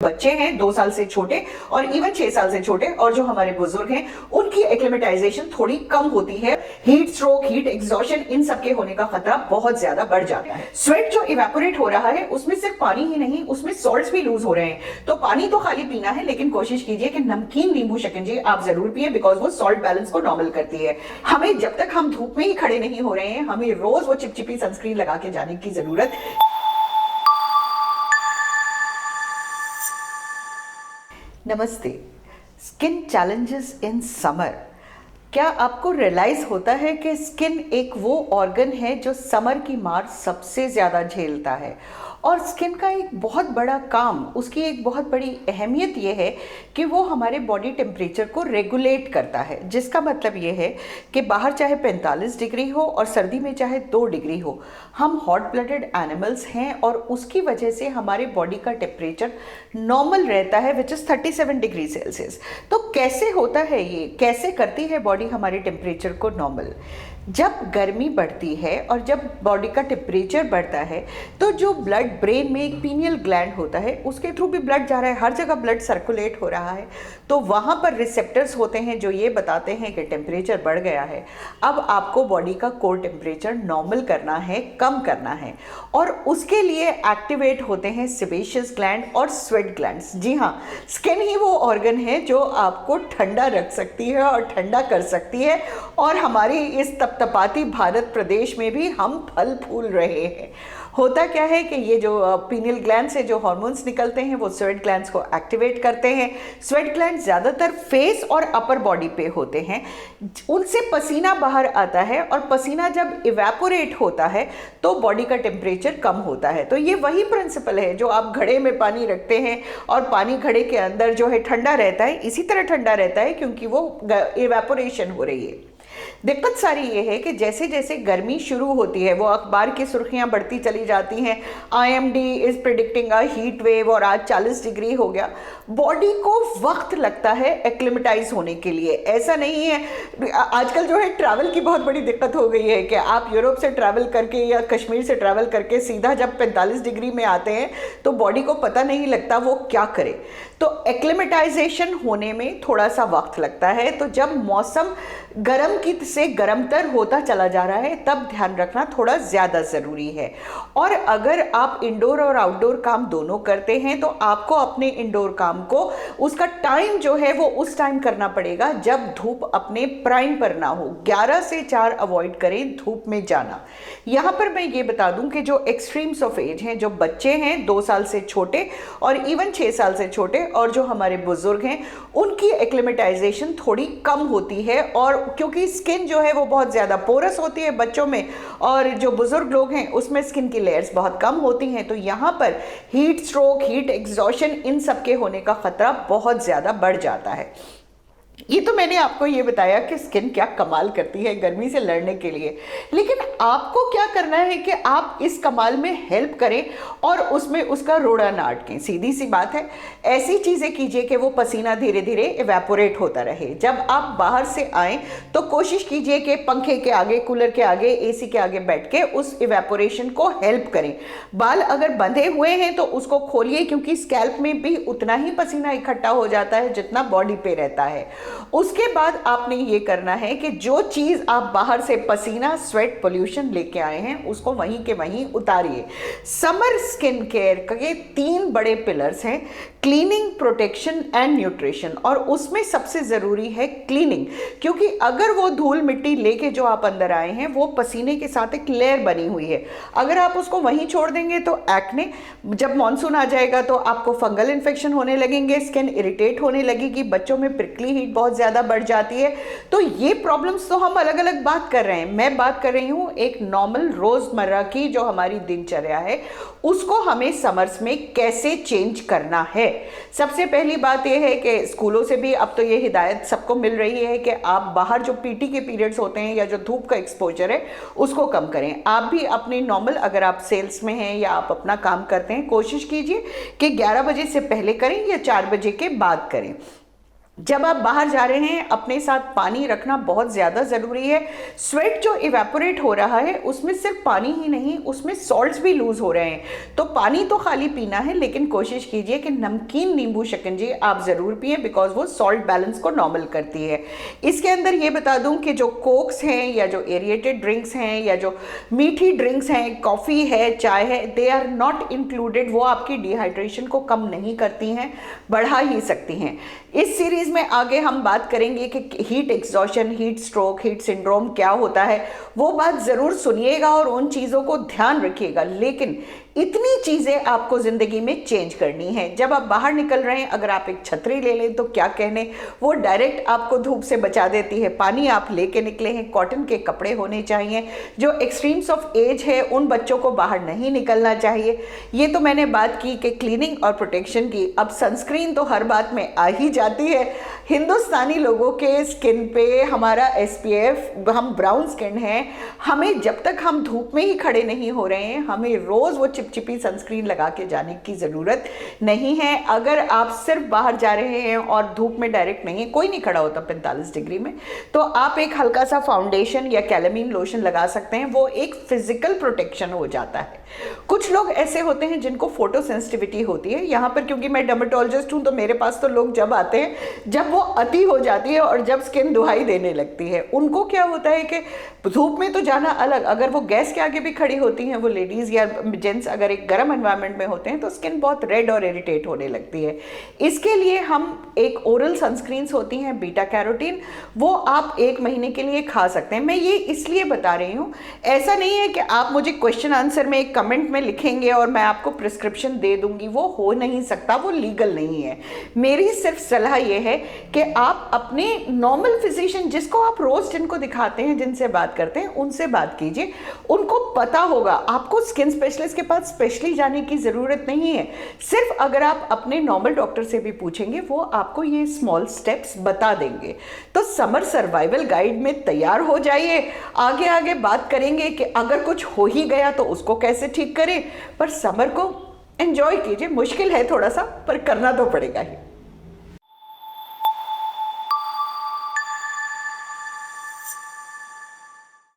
बच्चे हैं 2 साल से छोटे और इवन 6 साल से छोटे और जो हमारे बुजुर्ग हैं उनकी एक्लिमेटाइजेशन थोड़ी कम होती है। हीट स्ट्रोक, हीट एग्जॉशन, इन सब के होने का खतरा बहुत ज्यादा बढ़ जाता है। स्वेट जो इवेपोरेट हो रहा है उसमें सिर्फ पानी ही नहीं, उसमें सॉल्ट्स भी लूज हो रहे हैं। तो पानी तो खाली पीना है, लेकिन कोशिश कीजिए कि नमकीन नींबू शिकंजी आप जरूर पिए, बिकॉज वो सॉल्ट बैलेंस को नॉर्मल करती है। हमें जब तक हम धूप में ही खड़े नहीं हो रहे हैं, हमें रोज वो चिपचिपी सनस्क्रीन लगा के जाने की जरूरत। नमस्ते। Skin challenges in summer. क्या आपको रियलाइज होता है कि स्किन एक वो ऑर्गन है जो समर की मार सबसे ज़्यादा झेलता है, और स्किन का एक बहुत बड़ा काम, उसकी एक बहुत बड़ी अहमियत ये है कि वो हमारे बॉडी टेम्परेचर को रेगुलेट करता है। जिसका मतलब ये है कि बाहर चाहे 45 डिग्री हो और सर्दी में चाहे 2 डिग्री हो, हम हॉट ब्लडेड एनिमल्स हैं और उसकी वजह से हमारे बॉडी का टेम्परेचर नॉर्मल रहता है, विच इज़ 37 डिग्री सेल्सियस। तो कैसे होता है ये, कैसे करती है बॉडी हमारे टेम्परेचर को नॉर्मल? जब गर्मी बढ़ती है और जब बॉडी का टेम्परेचर बढ़ता है तो जो ब्लड ब्रेन में एक पीनियल ग्लैंड होता है, उसके थ्रू भी ब्लड जा रहा है, हर जगह ब्लड सर्कुलेट हो रहा है। तो वहाँ पर रिसेप्टर्स होते हैं जो ये बताते हैं कि टेम्परेचर बढ़ गया है, अब आपको बॉडी का कोर टेम्परेचर नॉर्मल करना है, कम करना है। और उसके लिए एक्टिवेट होते हैं सेबेशियस ग्लैंड और स्वेट ग्लैंड्स। जी हाँ, स्किन ही वो ऑर्गन है जो आपको ठंडा रख सकती है और ठंडा कर सकती है। और हमारी इस तपतपाती भारत प्रदेश में भी हम फल फूल रहे हैं। होता क्या है कि ये जो पीनियल ग्लैंड से जो हार्मोन्स निकलते हैं वो स्वेट ग्लैंड्स को एक्टिवेट करते हैं। स्वेट ग्लैंड ज़्यादातर फेस और अपर बॉडी पे होते हैं, उनसे पसीना बाहर आता है और पसीना जब इवेपोरेट होता है तो बॉडी का टेम्परेचर कम होता है। तो ये वही प्रिंसिपल है, जो आप घड़े में पानी रखते हैं और पानी घड़े के अंदर जो है ठंडा रहता है, इसी तरह ठंडा रहता है क्योंकि वो इवेपोरेशन हो रही है। दिक्कत सारी ये है कि जैसे जैसे गर्मी शुरू होती है, वो अखबार की सुर्खियां बढ़ती चली जाती हैं, IMD is predicting a heat wave और आज 40 डिग्री हो गया। बॉडी को वक्त लगता है एक्लिमेटाइज होने के लिए। ऐसा नहीं है, आजकल जो है ट्रैवल की बहुत बड़ी दिक्कत हो गई है कि आप यूरोप से ट्रैवल करके या कश्मीर से ट्रैवल करके सीधा जब 45 डिग्री में आते हैं तो बॉडी को पता नहीं लगता वो क्या करे। तो एक्लिमेटाइजेशन होने में थोड़ा सा वक्त लगता है। तो जब मौसम गर्म की से गर्मतर होता चला जा रहा है तब ध्यान रखना थोड़ा ज़्यादा ज़रूरी है। और अगर आप इंडोर और आउटडोर काम दोनों करते हैं तो आपको अपने इंडोर काम को, उसका टाइम जो है वो उस टाइम करना पड़ेगा जब धूप अपने प्राइम पर ना हो। 11 से 4 अवॉइड करें धूप में जाना। यहाँ पर मैं ये बता दूं कि जो एक्सट्रीम्स ऑफ एज हैं, जो बच्चे हैं 2 साल से छोटे और इवन 6 साल से छोटे और जो हमारे बुजुर्ग हैं, उनकी एक्लिमेटाइजेशन थोड़ी कम होती है। और क्योंकि स्किन जो है वो बहुत ज़्यादा पोरस होती है बच्चों में, और जो बुजुर्ग लोग हैं उसमें स्किन की लेयर्स बहुत कम होती हैं, तो यहाँ पर हीट स्ट्रोक, हीट एग्जॉशन, इन सब के होने का खतरा बहुत ज़्यादा बढ़ जाता है। ये तो मैंने आपको ये बताया कि स्किन क्या कमाल करती है गर्मी से लड़ने के लिए, लेकिन आपको क्या करना है कि आप इस कमाल में हेल्प करें और उसमें उसका रोड़ा ना अटकें। सीधी सी बात है, ऐसी चीज़ें कीजिए कि वो पसीना धीरे धीरे इवेपोरेट होता रहे। जब आप बाहर से आएँ तो कोशिश कीजिए कि पंखे के आगे, कूलर के आगे, AC के आगे बैठ के उस इवेपोरेशन को हेल्प करें। बाल अगर बंधे हुए हैं तो उसको खोलिए, क्योंकि स्कैल्प में भी उतना ही पसीना इकट्ठा हो जाता है जितना बॉडी पे रहता है। उसके बाद आपने ये करना है कि जो चीज़ आप बाहर से पसीना, स्वेट, पोल्यूशन लेके आए हैं उसको वहीं के वहीं उतारिए। समर स्किन केयर के 3 बड़े पिलर्स हैं, क्लीनिंग, प्रोटेक्शन एंड न्यूट्रिशन। और उसमें सबसे ज़रूरी है क्लीनिंग, क्योंकि अगर वो धूल मिट्टी लेके जो आप अंदर आए हैं वो पसीने के साथ एक लेयर बनी हुई है, अगर आप उसको वहीं छोड़ देंगे तो एक्ने, जब मानसून आ जाएगा तो आपको फंगल इन्फेक्शन होने लगेंगे, स्किन इरिटेट होने लगेगी, बच्चों में प्रिकली हीट बहुत ज़्यादा बढ़ जाती है। तो ये प्रॉब्लम्स तो हम अलग अलग बात कर रहे हैं, मैं बात कर रही हूँ एक नॉर्मल रोज़मर्रा की जो हमारी दिनचर्या है उसको हमें समर्स में कैसे चेंज करना है। सबसे पहली बात यह है कि स्कूलों से भी अब तो ये हिदायत सबको मिल रही है कि आप बाहर जो PT के पीरियड्स होते हैं या जो धूप का एक्सपोजर है उसको कम करें। आप भी अपने नॉर्मल, अगर आप सेल्स में हैं या आप अपना काम करते हैं, कोशिश कीजिए कि 11 बजे से पहले करें या 4 बजे के बाद करें। जब आप बाहर जा रहे हैं अपने साथ पानी रखना बहुत ज़्यादा ज़रूरी है। स्वेट जो इवेपोरेट हो रहा है उसमें सिर्फ पानी ही नहीं, उसमें सॉल्ट्स भी लूज़ हो रहे हैं। तो पानी तो खाली पीना है, लेकिन कोशिश कीजिए कि नमकीन नींबू शिकंजी आप ज़रूर पिए, बिकॉज वो सॉल्ट बैलेंस को नॉर्मल करती है। इसके अंदर ये बता दूं कि जो कोक्स हैं या जो एरिएटेड ड्रिंक्स हैं या जो मीठी ड्रिंक्स हैं, कॉफ़ी है, चाय है, दे आर नॉट इंक्लूडेड। वो आपकी डिहाइड्रेशन को कम नहीं करती हैं, बढ़ा ही सकती हैं। इस सीरीज में आगे हम बात करेंगे कि heat exhaustion, heat stroke, heat syndrome क्या होता है। वो बात ज़रूर सुनिएगा और उन चीज़ों को ध्यान रखिएगा। लेकिन इतनी चीज़ें आपको ज़िंदगी में चेंज करनी है। जब आप बाहर निकल रहे हैं, अगर आप एक छतरी ले लें तो क्या कहने, वो डायरेक्ट आपको धूप से बचा देती है। पानी आप लेके निकले हैं, कॉटन के कपड़े होने चाहिए। जो एक्सट्रीम्स ऑफ एज है उन बच्चों को बाहर नहीं निकलना चाहिए। ये तो मैंने बात की कि क्लीनिंग और प्रोटेक्शन की। अब सनस्क्रीन तो हर बात में आ ही जाती है। हिंदुस्तानी लोगों के स्किन पे हमारा SPF, हम ब्राउन स्किन हैं, हमें जब तक हम धूप में ही खड़े नहीं हो रहे हैं, हमें रोज़ वो चिपचिपी सनस्क्रीन लगा के जाने की ज़रूरत नहीं है। अगर आप सिर्फ बाहर जा रहे हैं और धूप में डायरेक्ट नहीं है, कोई नहीं खड़ा होता 45 डिग्री में, तो आप एक हल्का सा फाउंडेशन या कैलेमीन लोशन लगा सकते हैं। वो एक फिजिकल प्रोटेक्शन हो जाता है। कुछ लोग ऐसे होते हैं जिनको फोटो सेंसिटिविटी होती है। यहाँ पर क्योंकि मैं डर्मेटोलॉजिस्ट हूँ, तो मेरे पास तो लोग जब आते हैं जब वो अति हो जाती है और जब स्किन दुहाई देने लगती है। उनको क्या होता है कि धूप में तो जाना अलग, अगर वो गैस के आगे भी खड़ी होती हैं, वो लेडीज़ या जेंट्स अगर एक गर्म एनवायरनमेंट में होते हैं, तो स्किन बहुत रेड और इरिटेट होने लगती है। इसके लिए हम एक ओरल सनस्क्रीन्स होती हैं बीटा कैरोटीन, वो आप 1 महीने के लिए खा सकते हैं। मैं ये इसलिए बता रही हूँ, ऐसा नहीं है कि आप मुझे क्वेश्चन आंसर में एक कमेंट में लिखेंगे और मैं आपको प्रिस्क्रिप्शन दे दूंगी। वो हो नहीं सकता, वो लीगल नहीं है। मेरी सिर्फ सलाह ये है कि आप अपने नॉर्मल फिजिशियन, जिसको आप रोज जिनको दिखाते हैं, जिनसे बात करते हैं, उनसे बात कीजिए। उनको पता होगा। आपको स्किन स्पेशलिस्ट के पास स्पेशली जाने की ज़रूरत नहीं है। सिर्फ अगर आप अपने नॉर्मल डॉक्टर से भी पूछेंगे, वो आपको ये स्मॉल स्टेप्स बता देंगे। तो समर सर्वाइवल गाइड में तैयार हो जाइए। आगे आगे बात करेंगे कि अगर कुछ हो ही गया तो उसको कैसे ठीक करें। पर समर को एंजॉय कीजिए। मुश्किल है थोड़ा सा, पर करना तो पड़ेगा ही।